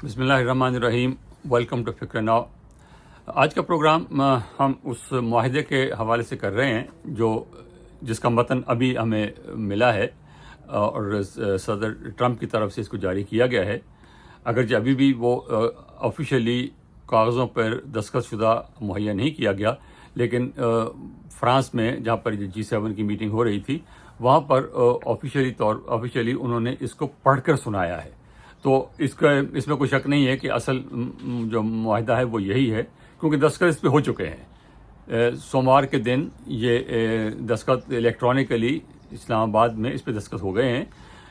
بسم اللہ الرحمن الرحیم. ویلکم ٹو فکر ناؤ. آج کا پروگرام ہم اس معاہدے کے حوالے سے کر رہے ہیں جس کا متن ابھی ہمیں ملا ہے اور صدر ٹرمپ کی طرف سے اس کو جاری کیا گیا ہے. اگرچہ ابھی بھی وہ آفیشیلی کاغذوں پر دستخط شدہ مہیا نہیں کیا گیا، لیکن فرانس میں جہاں پر G7 کی میٹنگ ہو رہی تھی وہاں پر آفیشیلی انہوں نے اس کو پڑھ کر سنایا ہے. تو اس میں کوئی شک نہیں ہے کہ اصل جو معاہدہ ہے وہ یہی ہے، کیونکہ دستخط اس پہ ہو چکے ہیں. سوموار کے دن یہ دستخط الیکٹرانکلی اسلام آباد میں اس پہ دستخط ہو گئے ہیں،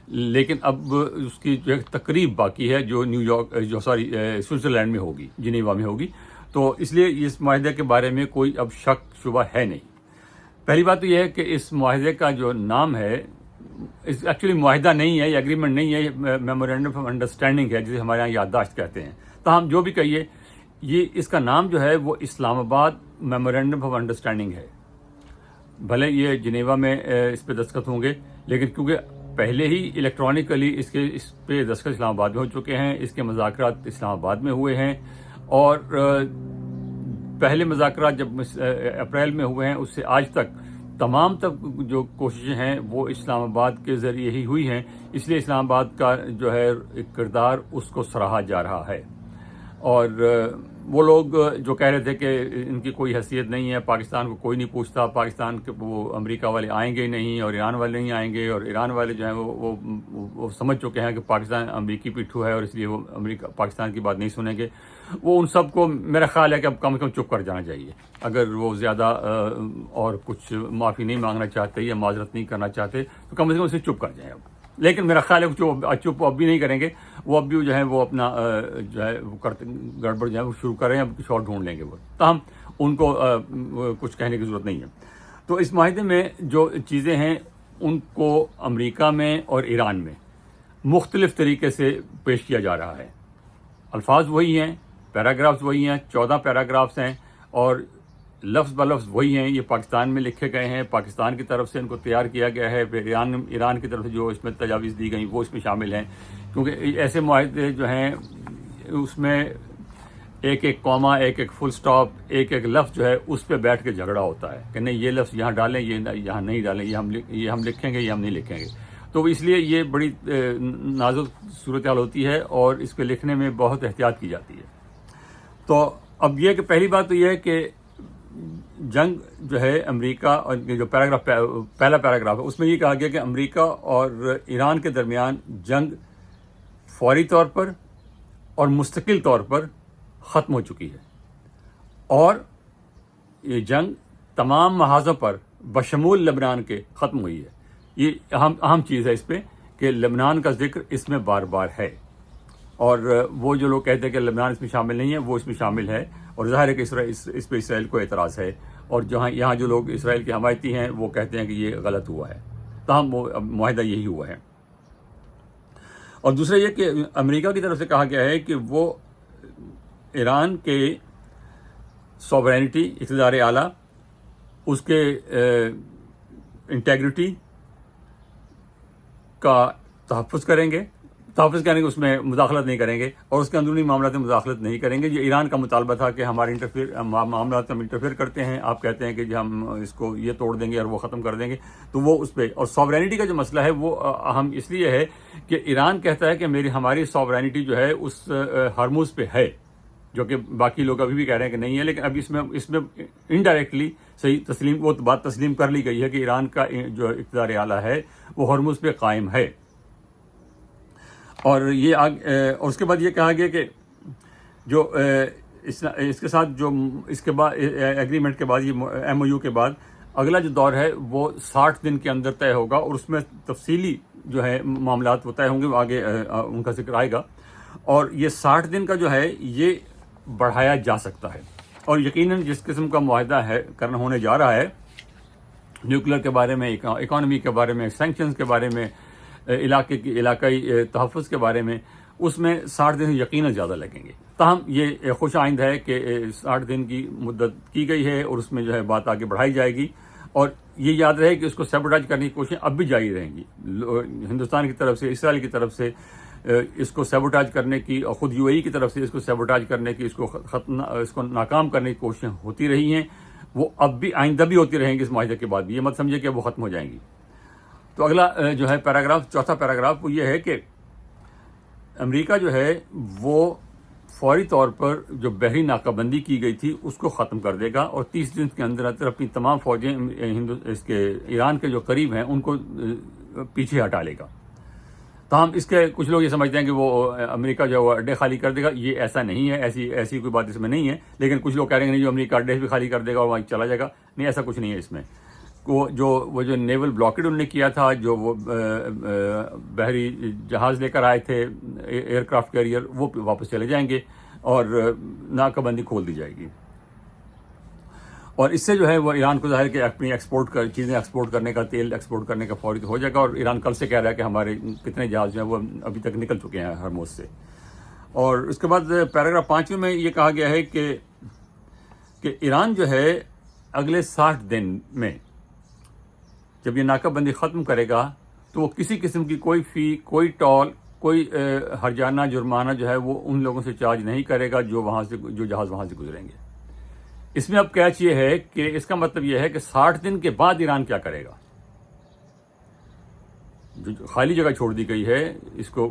لیکن اب اس کی جو ایک تقریب باقی ہے جو سوئٹزرلینڈ میں ہوگی، جنیوا میں ہوگی. تو اس لیے اس معاہدے کے بارے میں کوئی اب شک شبہ ہے نہیں. پہلی بات تو یہ ہے کہ اس معاہدے کا جو نام ہے ایکچولی معاہدہ نہیں ہے، یہ ایگریمنٹ نہیں ہے، یہ میمورینڈم آف انڈرسٹینڈنگ ہے جسے ہمارے یہاں یادداشت کہتے ہیں. تاہم جو بھی کہیے یہ اس کا نام جو ہے وہ اسلام آباد میمورینڈم آف انڈرسٹینڈنگ ہے. بھلے یہ جنیوا میں اس پہ دستخط ہوں گے، لیکن کیونکہ پہلے ہی الیکٹرانکلی اس پہ دستخط اسلام آباد میں ہو چکے ہیں، اس کے مذاکرات اسلام آباد میں ہوئے ہیں، اور پہلے مذاکرات جب اپریل میں ہوئے ہیں اس سے آج تک تمام جو کوششیں ہیں وہ اسلام آباد کے ذریعے ہی ہوئی ہیں. اس لیے اسلام آباد کا جو ہے کردار اس کو سراہا جا رہا ہے. اور وہ لوگ جو کہہ رہے تھے کہ ان کی کوئی حیثیت نہیں ہے، پاکستان کو کوئی نہیں پوچھتا، پاکستان کے وہ امریکہ والے آئیں گے نہیں اور ایران والے نہیں آئیں گے، اور ایران والے جو ہیں وہ سمجھ چکے ہیں کہ پاکستان امریکی پیٹھو ہے اور اس لیے وہ پاکستان کی بات نہیں سنیں گے. وہ ان سب کو میرا خیال ہے کہ اب کم از کم چپ کر جانا چاہیے. اگر وہ زیادہ اور کچھ معافی نہیں مانگنا چاہتے یا معذرت نہیں کرنا چاہتے تو کم از کم اسے چپ کر جائیں. اب لیکن میرا خیال ہے کہ چپ اب بھی نہیں کریں گے، وہ اب بھی جو ہے وہ اپنا جو ہے وہ کرتے گڑبڑ جو ہے وہ شروع کریں، اب کچھ اور ڈھونڈ لیں گے. وہ تاہم ان کو کچھ کہنے کی ضرورت نہیں ہے. تو اس معاہدے میں جو چیزیں ہیں ان کو امریکہ میں اور ایران میں مختلف طریقے سے پیش کیا جا رہا ہے. الفاظ وہی ہیں، پیراگرافز وہی ہیں، 14 پیراگرافز ہیں، اور لفظ بلفظ وہی ہیں. یہ پاکستان میں لکھے گئے ہیں، پاکستان کی طرف سے ان کو تیار کیا گیا ہے. پھر ایران کی طرف سے جو اس میں تجاویز دی گئیں وہ اس میں شامل ہیں، کیونکہ ایسے معاہدے جو ہیں اس میں ایک ایک کوما، ایک ایک فل سٹاپ، ایک ایک لفظ جو ہے اس پہ بیٹھ کے جھگڑا ہوتا ہے کہ نہیں یہ لفظ یہاں ڈالیں، یہ یہاں نہیں ڈالیں، یہ ہم لکھیں گے، یہ ہم نہیں لکھیں گے. تو اس لیے یہ بڑی نازک صورتحال ہوتی ہے اور اس پہ لکھنے میں بہت احتیاط کی جاتی ہے. تو اب یہ کہ پہلی بات تو یہ ہے کہ جنگ جو ہے امریکہ اور جو پہلا پیراگراف ہے اس میں یہ کہا گیا کہ امریکہ اور ایران کے درمیان جنگ فوری طور پر اور مستقل طور پر ختم ہو چکی ہے، اور یہ جنگ تمام محاذوں پر بشمول لبنان کے ختم ہوئی ہے. یہ اہم چیز ہے اس پہ کہ لبنان کا ذکر اس میں بار بار ہے، اور وہ جو لوگ کہتے ہیں کہ لبنان اس میں شامل نہیں ہے وہ اس میں شامل ہے. اور ظاہر ہے کہ اس پہ اسرائیل کو اعتراض ہے، اور یہاں جو لوگ اسرائیل کے حمایتی ہیں وہ کہتے ہیں کہ یہ غلط ہوا ہے. تاہم وہ معاہدہ یہی ہوا ہے. اور دوسرا یہ کہ امریکہ کی طرف سے کہا گیا ہے کہ وہ ایران کے سوورینٹی، اقتدار اعلیٰ، اس کے انٹیگریٹی کا تحفظ کریں گے، اس میں مداخلت نہیں کریں گے، اور اس کے اندرونی معاملات میں مداخلت نہیں کریں گے. یہ ایران کا مطالبہ تھا کہ ہمارے معاملات میں انٹرفیئر کرتے ہیں، آپ کہتے ہیں کہ جی ہم اس کو یہ توڑ دیں گے اور وہ ختم کر دیں گے. تو وہ اس پہ، اور سوورینٹی کا جو مسئلہ ہے وہ اہم اس لیے ہے کہ ایران کہتا ہے کہ ہماری سوورینٹی جو ہے اس ہرموز پہ ہے، جو کہ باقی لوگ ابھی بھی کہہ رہے ہیں کہ نہیں ہے. لیکن اب اس میں انڈائریکٹلی صحیح وہ بات تسلیم کر لی گئی ہے کہ ایران کا جو اقتدار اعلیٰ ہے وہ ہرموز پہ قائم ہے. اور اور اس کے بعد یہ کہا گیا کہ جو اس کے ساتھ جو اس کے بعد ایگریمنٹ کے بعد یہ MOU کے بعد اگلا جو دور ہے وہ 60 دن کے اندر طے ہوگا، اور اس میں تفصیلی جو ہے معاملات وہ طے ہوں گے، وہ آگے ان کا ذکر آئے گا. اور یہ 60 دن کا جو ہے یہ بڑھایا جا سکتا ہے. اور یقیناً جس قسم کا معاہدہ ہونے جا رہا ہے، نیوکلیر کے بارے میں، اکانومی کے بارے میں، سینکشنز کے بارے میں، علاقائی تحفظ کے بارے میں، اس میں 60 دن یقیناً زیادہ لگیں گے. تاہم یہ خوش آئند ہے کہ 60 دن کی مدت کی گئی ہے اور اس میں جو ہے بات آگے بڑھائی جائے گی. اور یہ یاد رہے کہ اس کو سیبوٹیج کرنے کی کوششیں اب بھی جاری رہیں گی. ہندوستان کی طرف سے، اسرائیل کی طرف سے اس کو سیبوٹاج کرنے کی اور خود UAE کی طرف سے اس کو سیبوٹاج کرنے کی، اس کو ناکام کرنے کی کوششیں ہوتی رہی ہیں، وہ اب بھی آئندہ بھی ہوتی رہیں گی اس معاہدے کے بعد بھی، یہ مت سمجھے کہ وہ ختم ہو جائیں گی۔ تو اگلا جو ہے پیراگراف، چوتھا پیراگراف، وہ یہ ہے کہ امریکہ جو ہے وہ فوری طور پر جو بحری ناکہ بندی کی گئی تھی اس کو ختم کر دے گا، اور 30 دن کے اندر اندر اپنی تمام فوجیں ایران کے جو قریب ہیں ان کو پیچھے ہٹا لے گا۔ تاہم اس کے کچھ لوگ یہ سمجھتے ہیں کہ وہ امریکہ جو ہے وہ اڈے خالی کر دے گا، یہ ایسا نہیں ہے، ایسی کوئی بات اس میں نہیں ہے، لیکن کچھ لوگ کہہ رہے ہیں کہ نہیں، جو امریکہ اڈے بھی خالی کر دے گا اور وہاں چلا جائے گا، نہیں، ایسا کچھ نہیں ہے اس میں۔ وہ جو نیول بلاکیڈ انہوں نے کیا تھا، جو وہ بحری جہاز لے کر آئے تھے، ایئر کرافٹ کیریئر، وہ واپس چلے جائیں گے اور ناکہ بندی کھول دی جائے گی، اور اس سے جو ہے وہ ایران کو ظاہر کہ اپنی چیزیں ایکسپورٹ کرنے کا، تیل ایکسپورٹ کرنے کا فوری ہو جائے گا، اور ایران کل سے کہہ رہا ہے کہ ہمارے کتنے جہاز جو ہیں وہ ابھی تک نکل چکے ہیں ہرموز سے۔ اور اس کے بعد پیراگراف 5 میں یہ کہا گیا ہے کہ ایران جو ہے اگلے 60 دن میں جب یہ ناکہ بندی ختم کرے گا تو وہ کسی قسم کی کوئی فی، کوئی ٹول، کوئی ہرجانہ، جرمانہ جو ہے وہ ان لوگوں سے چارج نہیں کرے گا جو جہاز وہاں سے گزریں گے۔ اس میں اب کیچ یہ ہے کہ اس کا مطلب یہ ہے کہ 60 دن کے بعد ایران کیا کرے گا؟ جو خالی جگہ چھوڑ دی گئی ہے، اس کو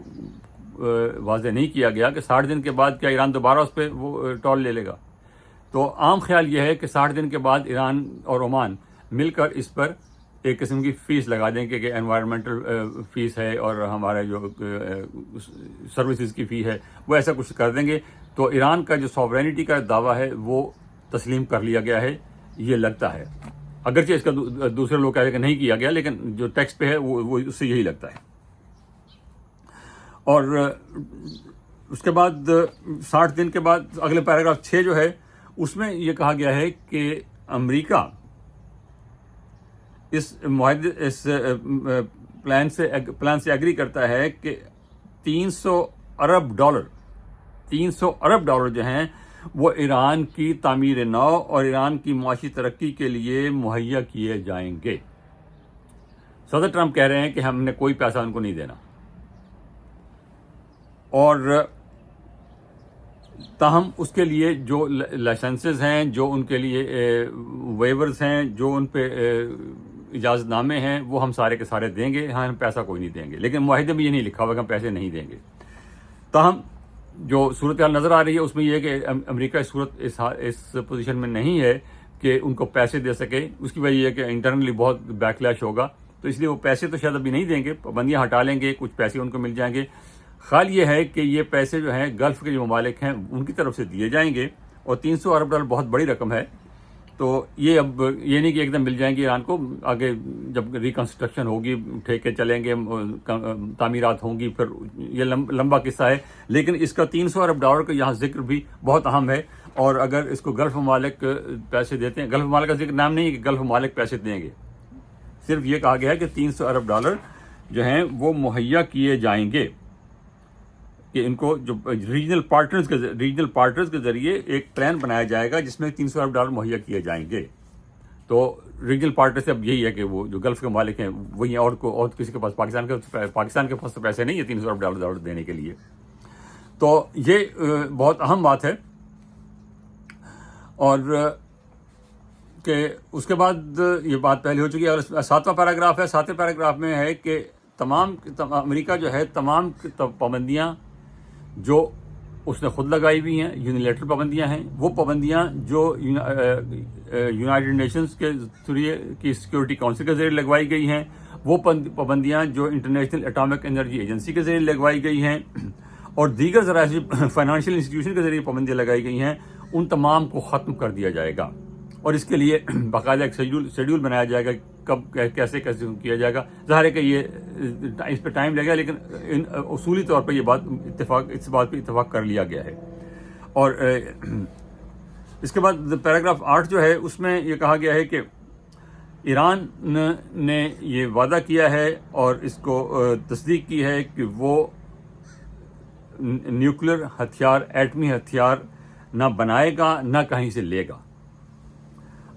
واضح نہیں کیا گیا کہ 60 دن کے بعد کیا ایران دوبارہ اس پہ وہ ٹول لے لے گا۔ تو عام خیال یہ ہے کہ 60 دن کے بعد ایران اور عمان مل کر اس پر ایک قسم کی فیس لگا دیں کہ انوائرمنٹل فیس ہے اور ہمارے جو سروسز کی فی ہے، وہ ایسا کچھ کر دیں گے۔ تو ایران کا جو ساورینٹی کا دعویٰ ہے وہ تسلیم کر لیا گیا ہے، یہ لگتا ہے، اگرچہ اس کا دوسرے لوگ کہہ رہے کہ نہیں کیا گیا، لیکن جو ٹیکسٹ پہ ہے وہ اس سے یہی لگتا ہے۔ اور اس کے بعد 60 دن کے بعد اگلے پیراگراف 6 جو ہے اس میں یہ کہا گیا ہے کہ امریکہ اس معاہدے، اس پلان سے ایگری کرتا ہے کہ 300 ارب ڈالر جو ہیں وہ ایران کی تعمیر نو اور ایران کی معاشی ترقی کے لیے مہیا کیے جائیں گے۔ صدر ٹرمپ کہہ رہے ہیں کہ ہم نے کوئی پیسہ ان کو نہیں دینا، اور تاہم اس کے لیے جو لائسنسز ہیں، جو ان کے لیے ویورز ہیں، جو ان پہ اجازت نامے ہیں، وہ ہم سارے کے سارے دیں گے، ہم پیسہ کوئی نہیں دیں گے، لیکن معاہدے میں یہ نہیں لکھا ہوا کہ ہم پیسے نہیں دیں گے۔ تاہم جو صورتحال نظر آ رہی ہے اس میں یہ ہے کہ امریکہ اس پوزیشن میں نہیں ہے کہ ان کو پیسے دے سکے۔ اس کی وجہ یہ ہے کہ انٹرنلی بہت بیکلیش ہوگا، تو اس لیے وہ پیسے تو شاید ابھی نہیں دیں گے، پابندیاں ہٹا لیں گے، کچھ پیسے ان کو مل جائیں گے۔ خیال یہ ہے کہ یہ پیسے جو ہیں گلف کے جو ممالک ہیں ان کی طرف سے دیے جائیں گے، اور 300 ارب ڈالر بہت بڑی رقم ہے، تو یہ اب یہ نہیں کہ ایک دم مل جائیں گے ایران کو، آگے جب ریکنسٹرکشن ہوگی، ٹھیکے چلیں گے، تعمیرات ہوں گی، پھر یہ لمبا قصہ ہے، لیکن اس کا 300 ارب ڈالر کا یہاں ذکر بھی بہت اہم ہے۔ اور اگر اس کو گلف ممالک پیسے دیتے ہیں، گلف ممالک کا ذکر نام نہیں ہے کہ گلف ممالک پیسے دیں گے، صرف یہ کہا گیا ہے کہ 300 ارب ڈالر جو ہیں وہ مہیا کیے جائیں گے، کہ ان کو جو ریجنل پارٹنرز کے ذریعے ایک پلان بنایا جائے گا جس میں 300 ارب ڈالر مہیا کیے جائیں گے۔ تو ریجنل پارٹنر سے اب یہی ہے کہ وہ جو گلف کے مالک ہیں وہی، اور کسی کے پاس پاکستان کے پاس تو پیسے نہیں ہے 300 ارب ڈالر دینے کے لیے۔ تو یہ بہت اہم بات ہے۔ اور کہ اس کے بعد یہ بات پہلے ہو چکی ہے، اور 7واں پیراگراف ہے۔ 7ویں پیراگراف میں ہے کہ امریکہ جو ہے تمام پابندیاں جو اس نے خود لگائی ہوئی ہیں، یونیلیٹرل پابندیاں ہیں، وہ پابندیاں جو یونائٹڈ نیشنز کے ذریعے کی سیکورٹی کونسل کے ذریعے لگوائی گئی ہیں، وہ پابندیاں جو انٹرنیشنل اٹامک انرجی ایجنسی کے ذریعے لگوائی گئی ہیں، اور دیگر ذرائع سے فائنانشیل انسٹیٹیوشن کے ذریعے پابندیاں لگائی گئی ہیں، ان تمام کو ختم کر دیا جائے گا، اور اس کے لیے باقاعدہ ایک شیڈول بنایا جائے گا، کب کیسے کیا جائے گا۔ ظاہر ہے کہ یہ اس پہ ٹائم لگے گا، لیکن اصولی طور پر یہ اس بات پہ اتفاق کر لیا گیا ہے۔ اور اس کے بعد پیراگراف 8 جو ہے اس میں یہ کہا گیا ہے کہ ایران نے یہ وعدہ کیا ہے اور اس کو تصدیق کی ہے کہ وہ نیوکلیر ہتھیار، ایٹمی ہتھیار نہ بنائے گا، نہ کہیں سے لے گا،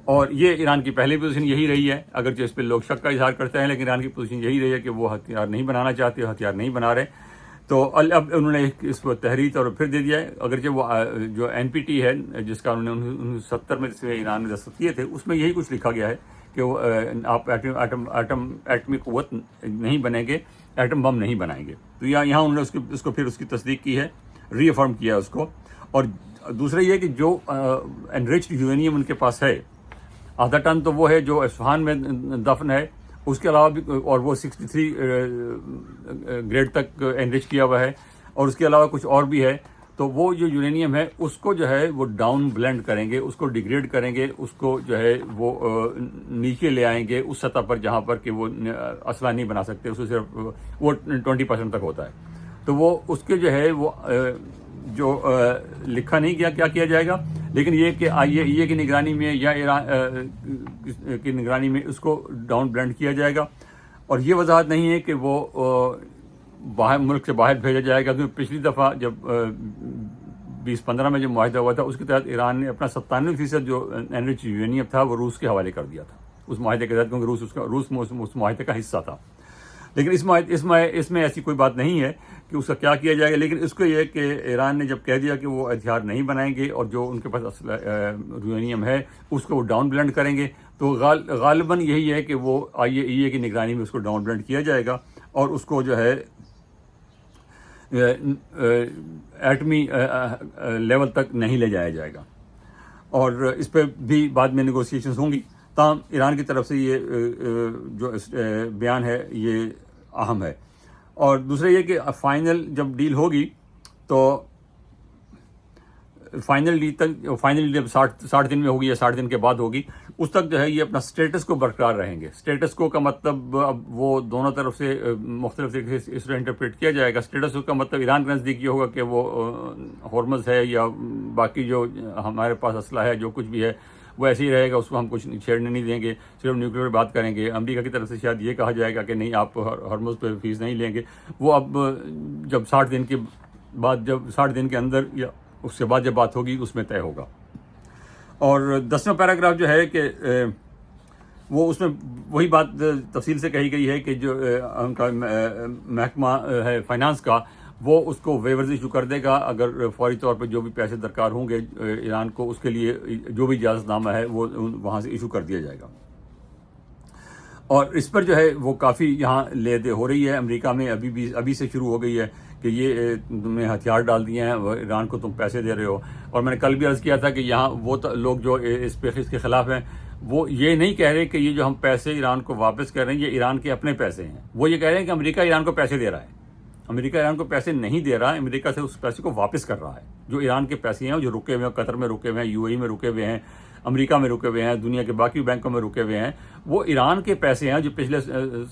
اور یہ ایران کی پہلی پوزیشن یہی رہی ہے، اگرچہ اس پہ لوگ شک کا اظہار کرتے ہیں، لیکن ایران کی پوزیشن یہی رہی ہے کہ وہ ہتھیار نہیں بنانا چاہتے، ہتھیار نہیں بنا رہے۔ تو اب انہوں نے اس کو تحریر اور پھر دے دیا ہے، اگرچہ وہ جو NPT ہے جس کا انہوں نے 1970 میں ایران نے دستخط کیے تھے، اس میں یہی کچھ لکھا گیا ہے کہ وہ آپ ایٹمی قوت نہیں بنیں گے، ایٹم بم نہیں بنائیں گے. تو یہاں انہوں نے اس کو پھر اس کی تصدیق کی ہے، ری افرم کیا ہے اس کو. اور دوسرا یہ کہ جو انریچڈ یورینیم ان کے پاس ہے، آدھا ٹن تو وہ ہے جو اصفہان میں دفن ہے، اس کے علاوہ بھی، اور وہ 63 گریڈ تک انریچ کیا ہوا ہے، اور اس کے علاوہ کچھ اور بھی ہے. تو وہ جو یورینیم ہے اس کو جو ہے وہ ڈاؤن بلینڈ کریں گے، اس کو ڈیگریڈ کریں گے، اس کو جو ہے وہ نیچے لے آئیں گے اس سطح پر جہاں پر کہ وہ اسلحہ نہیں بنا سکتے، اس کو صرف وہ 20% تک ہوتا ہے. تو وہ اس کے جو ہے وہ جو لکھا نہیں گیا کیا کیا جائے گا، لیکن یہ کہ آئیے کی نگرانی میں یا ایران کی نگرانی میں اس کو ڈاؤن بلینڈ کیا جائے گا. اور یہ وضاحت نہیں ہے کہ وہ باہر ملک سے باہر بھیجا جائے گا، کیونکہ پچھلی دفعہ جب 2015 میں جو معاہدہ ہوا تھا اس کے تحت ایران نے اپنا 97% جو انریچ یورینیم تھا وہ روس کے حوالے کر دیا تھا اس معاہدے کے تحت، کیونکہ روس اس معاہدے کا حصہ تھا. لیکن اس میں ایسی کوئی بات نہیں ہے کہ اس کا کیا کیا جائے گا. لیکن اس کو یہ کہ ایران نے جب کہہ دیا کہ وہ ہتھیار نہیں بنائیں گے اور جو ان کے پاس یورینیم ہے اس کو وہ ڈاؤن بلینڈ کریں گے، تو غالباً یہی ہے کہ وہ IAEA کی نگرانی میں اس کو ڈاؤن بلینڈ کیا جائے گا اور اس کو جو ہے ایٹمی لیول تک نہیں لے جایا جائے گا. اور اس پہ بھی بعد میں نیگوسیشنز ہوں گی. تاہم ایران کی طرف سے یہ جو بیان ہے یہ اہم ہے. اور دوسرا یہ کہ فائنل جب ڈیل ہوگی تو فائنل ڈیل جب 60 دن میں ہوگی یا 60 دن کے بعد ہوگی، اس تک جو ہے یہ اپنا سٹیٹس کو برقرار رہیں گے. سٹیٹس کو کا مطلب اب وہ دونوں طرف سے مختلف طریقے سے اس طرح انٹرپریٹ کیا جائے گا. سٹیٹس کا مطلب ایران کے نزدیک یہ ہوگا کہ وہ ہورمز ہے یا باقی جو ہمارے پاس اسلحہ ہے جو کچھ بھی ہے وہ ایسے ہی رہے گا، اس کو ہم کچھ چھیڑنے نہیں دیں گے، صرف نیوکلیئر بات کریں گے. امریکہ کی طرف سے شاید یہ کہا جائے گا کہ نہیں، آپ ہرمز پہ فیس نہیں لیں گے. وہ اب جب 60 دن کے بعد، جب 60 دن کے اندر یا اس کے بعد جب بات ہوگی اس میں طے ہوگا. اور 10واں پیراگراف جو ہے کہ وہ اس میں وہی بات تفصیل سے کہی گئی ہے کہ جو ان کا محکمہ ہے فائنانس کا، وہ اس کو ویورز ایشو کر دے گا اگر فوری طور پہ جو بھی پیسے درکار ہوں گے ایران کو، اس کے لیے جو بھی اجازت نامہ ہے وہ وہاں سے ایشو کر دیا جائے گا. اور اس پر جو ہے وہ کافی یہاں لے دے ہو رہی ہے امریکہ میں، ابھی سے شروع ہو گئی ہے کہ یہ تم نے ہتھیار ڈال دیے ہیں، ایران کو تم پیسے دے رہے ہو. اور میں نے کل بھی عرض کیا تھا کہ یہاں وہ لوگ جو اس کے خلاف ہیں وہ یہ نہیں کہہ رہے کہ یہ جو ہم پیسے ایران کو واپس کر رہے ہیں یہ ایران کے اپنے پیسے ہیں. وہ یہ کہہ رہے ہیں کہ امریکہ ایران کو پیسے دے رہا ہے. امریکہ ایران کو پیسے نہیں دے رہا، امریکہ سے اس پیسے کو واپس کر رہا ہے. جو ایران کے پیسے ہیں جو رکے ہوئے ہیں، قطر میں رکے ہوئے ہیں، UAE میں رکے ہوئے ہیں، امریکہ میں رکے ہوئے ہیں، دنیا کے باقی بینکوں میں رکے ہوئے ہیں، وہ ایران کے پیسے ہیں جو پچھلے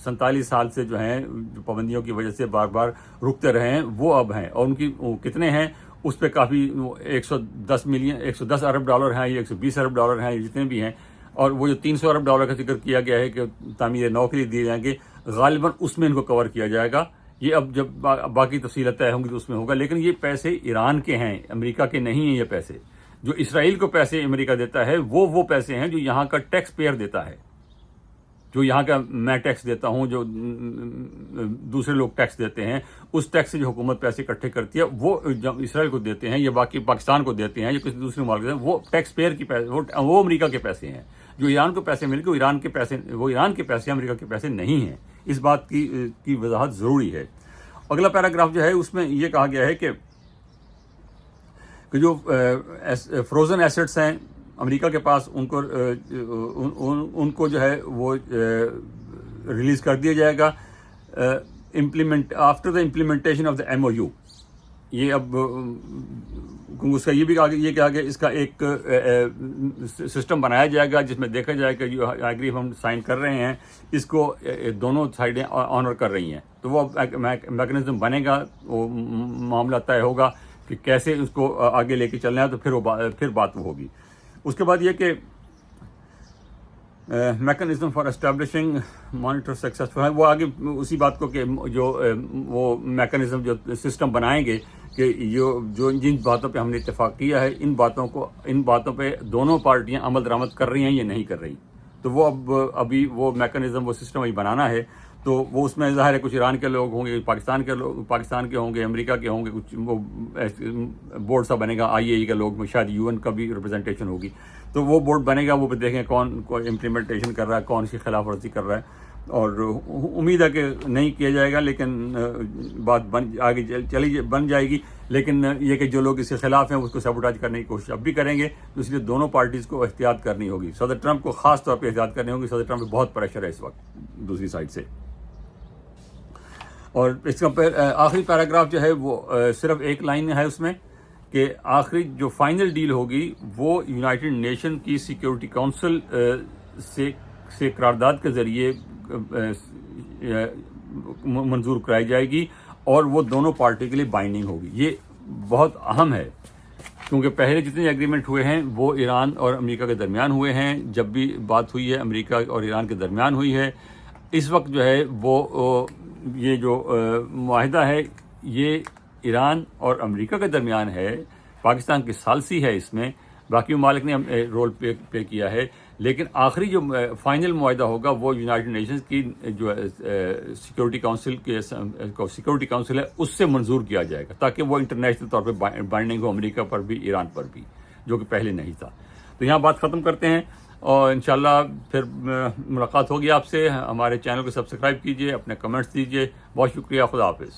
47 سال سے جو ہیں جو پابندیوں کی وجہ سے بار بار رکتے رہے ہیں وہ اب ہیں. اور ان کی کتنے ہیں اس پہ کافی 110 ارب ڈالر ہیں یا 120 ارب ڈالر ہیں، جتنے بھی ہیں. اور وہ جو 300 ارب ڈالر کا ذکر کیا گیا ہے کہ تعمیر نو کے لیے دیے جائیں گے، غالباً اس میں ان کو کور کیا جائے گا. یہ اب جب باقی تفصیلات طے ہوں گی تو اس میں ہوگا. لیکن یہ پیسے ایران کے ہیں، امریکہ کے نہیں ہیں. یہ پیسے جو اسرائیل کو پیسے امریکہ دیتا ہے وہ پیسے ہیں جو یہاں کا ٹیکس پیئر دیتا ہے، جو یہاں کا میں ٹیکس دیتا ہوں، جو دوسرے لوگ ٹیکس دیتے ہیں، اس ٹیکس سے جو حکومت پیسے اکٹھے کرتی ہے وہ جب اسرائیل کو دیتے ہیں یا باقی پاکستان کو دیتے ہیں یا کسی دوسرے ملک دیتے ہیں، وہ ٹیکس پیئر کی پیسے، وہ امریکہ کے پیسے ہیں. جو ایران کو پیسے مل کے وہ ایران کے پیسے امریکہ کے پیسے نہیں ہیں. اس بات کی وضاحت ضروری ہے. اگلا پیراگراف جو ہے اس میں یہ کہا گیا ہے کہ جو فروزن ایسٹس ہیں امریکہ کے پاس، ان کو جو ہے وہ ریلیز کر دیا جائے گا after the implementation of the MOU. یہ اب اس کا یہ بھی کہا کہ اس کا ایک سسٹم بنایا جائے گا جس میں دیکھا جائے کہ جو ایگریمنٹ ہم سائن کر رہے ہیں اس کو دونوں سائڈیں آنر کر رہی ہیں. تو وہ میکنزم بنے گا، وہ معاملہ طے ہوگا کہ کیسے اس کو آگے لے کے چلنا ہے. تو پھر بات ہوگی. اس کے بعد یہ کہ mechanism for establishing monitor successful ہے، وہ آگے اسی بات کو کہ جو وہ میکنزم جو سسٹم بنائیں گے کہ جو جن باتوں پہ ہم نے اتفاق کیا ہے ان باتوں پہ دونوں پارٹیاں عمل درآمد کر رہی ہیں یا نہیں کر رہی. تو وہ ابھی وہ میکنزم وہ سسٹم ابھی بنانا ہے. تو وہ اس میں ظاہر ہے کچھ ایران کے لوگ ہوں گے، پاکستان کے ہوں گے، امریکہ کے ہوں گے، کچھ وہ بورڈ سا بنے گا IAEA کے لوگ، شاید UN کا بھی ریپرزنٹیشن ہوگی، تو وہ بورڈ بنے گا، وہ بھی دیکھیں کون امپلیمنٹیشن کر رہا ہے، کون سی خلاف ورزی کر رہا ہے، اور امید ہے کہ نہیں کیا جائے گا، لیکن بات آگے بن جائے گی، لیکن یہ کہ جو لوگ اس کے خلاف ہیں اس کو سیبوٹاج کرنے کی کوشش اب بھی کریں گے، تو اس لیے دونوں پارٹیز کو احتیاط کرنی ہوگی، صدر ٹرمپ کو خاص طور پہ احتیاط کرنی ہوگی، صدر ٹرمپ پہ بہت پریشر ہے اس وقت دوسری سائڈ سے۔ اور اس کا آخری پیراگراف جو ہے وہ صرف ایک لائن ہے اس میں، کہ آخری جو فائنل ڈیل ہوگی وہ یونائٹڈ نیشن کی سیکیورٹی کونسل سے قرارداد کے ذریعے منظور کرائی جائے گی، اور وہ دونوں پارٹی کے لیے بائنڈنگ ہوگی۔ یہ بہت اہم ہے، کیونکہ پہلے جتنے ایگریمنٹ ہوئے ہیں وہ ایران اور امریکہ کے درمیان ہوئے ہیں، جب بھی بات ہوئی ہے امریکہ اور ایران کے درمیان ہوئی ہے۔ اس وقت جو ہے وہ یہ جو معاہدہ ہے یہ ایران اور امریکہ کے درمیان ہے، پاکستان کی ثالثی ہے اس میں، باقی ممالک نے رول پلے کیا ہے، لیکن آخری جو فائنل معاہدہ ہوگا وہ یونائٹڈ نیشنز کی جو سیکورٹی کونسل ہے اس سے منظور کیا جائے گا، تاکہ وہ انٹرنیشنل طور پہ بائنڈنگ ہو امریکہ پر بھی، ایران پر بھی، جو کہ پہلے نہیں تھا۔ تو یہاں بات ختم کرتے ہیں، اور انشاءاللہ پھر ملاقات ہوگی آپ سے۔ ہمارے چینل کو سبسکرائب کیجئے، اپنے کمنٹس دیجئے۔ بہت شکریہ، خدا حافظ۔